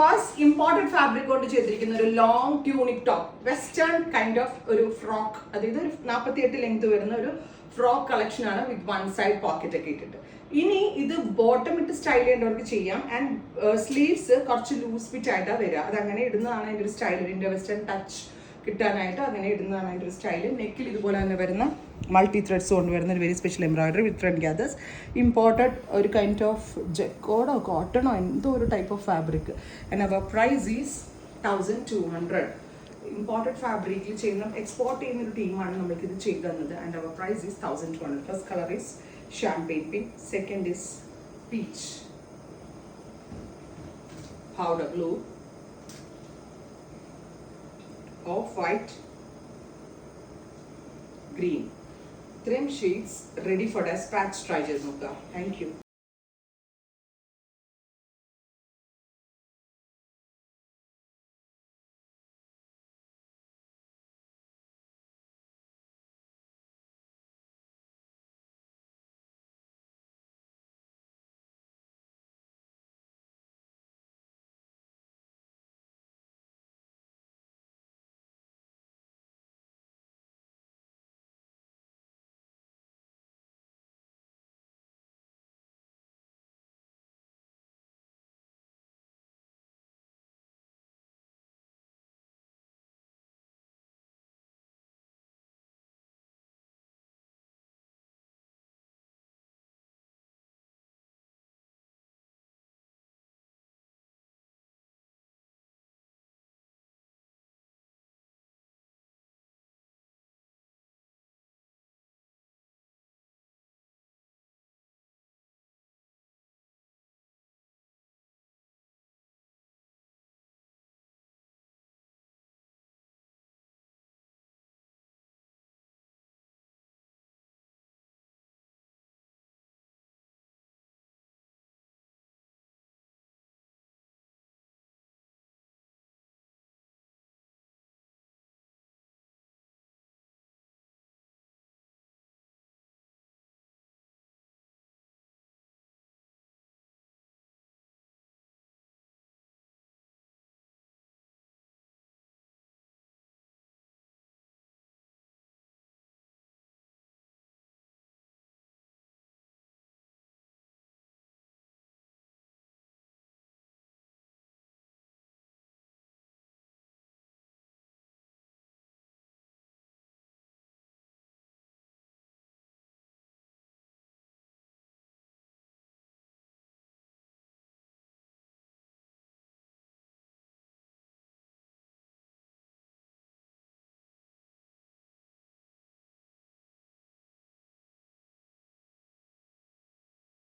Was imported fabric കൊണ്ട് ചെയ്തിരിക്കുന്ന ഒരു long tunic top, western kind of ഒരു ഫ്രോക്ക്, അതായത് ഒരു 48 ലെങ്ത് വരുന്ന ഒരു ഫ്രോക്ക് കളക്ഷൻ ആണ് വിത്ത് വൺ സൈഡ് പോക്കറ്റ് ഒക്കെ ഇട്ടിട്ട്. ഇനി ഇത് ബോട്ടം ഇട്ട് സ്റ്റൈൽ ചെയ്യേണ്ടവർക്ക് ചെയ്യാം. ആൻഡ് സ്ലീവ്സ് കുറച്ച് ലൂസ് ഫിറ്റ് ആയിട്ടാണ് വരിക. അത് അങ്ങനെ ഇടുന്നതാണ് അതിൻ്റെ ഒരു സ്റ്റൈൽ. ഇതിൻ്റെ വെസ്റ്റേൺ ടച്ച് കിട്ടാനായിട്ട് അങ്ങനെ ഇടുന്നതാണ് അതിൻ്റെ ഒരു സ്റ്റൈൽ. നെക്കിൽ ഇതുപോലെ തന്നെ വരുന്ന മൾട്ടി ത്രെഡ്സ് കൊണ്ടുവരുന്ന ഒരു very special embroidery with front gathers. Imported ഒരു കൈൻഡ് ഓഫ് ജെക്കോഡോ കോട്ടണോ എന്തോ ഒരു type of fabric. And our price is 1200. Imported ഫാബ്രിക്കിൽ ചെയ്യുന്ന എക്സ്പോർട്ട് ചെയ്യുന്ന ഒരു ടീമാണ് നമ്മൾക്ക് ഇത് ചെയ്തു തന്നത്. And our price is 1200. First colour is champagne pink, second is peach, powder blue, off-white, green. 3 shades ready for dispatch. Try ചെയ്ത് നോക്കുക. Thank you.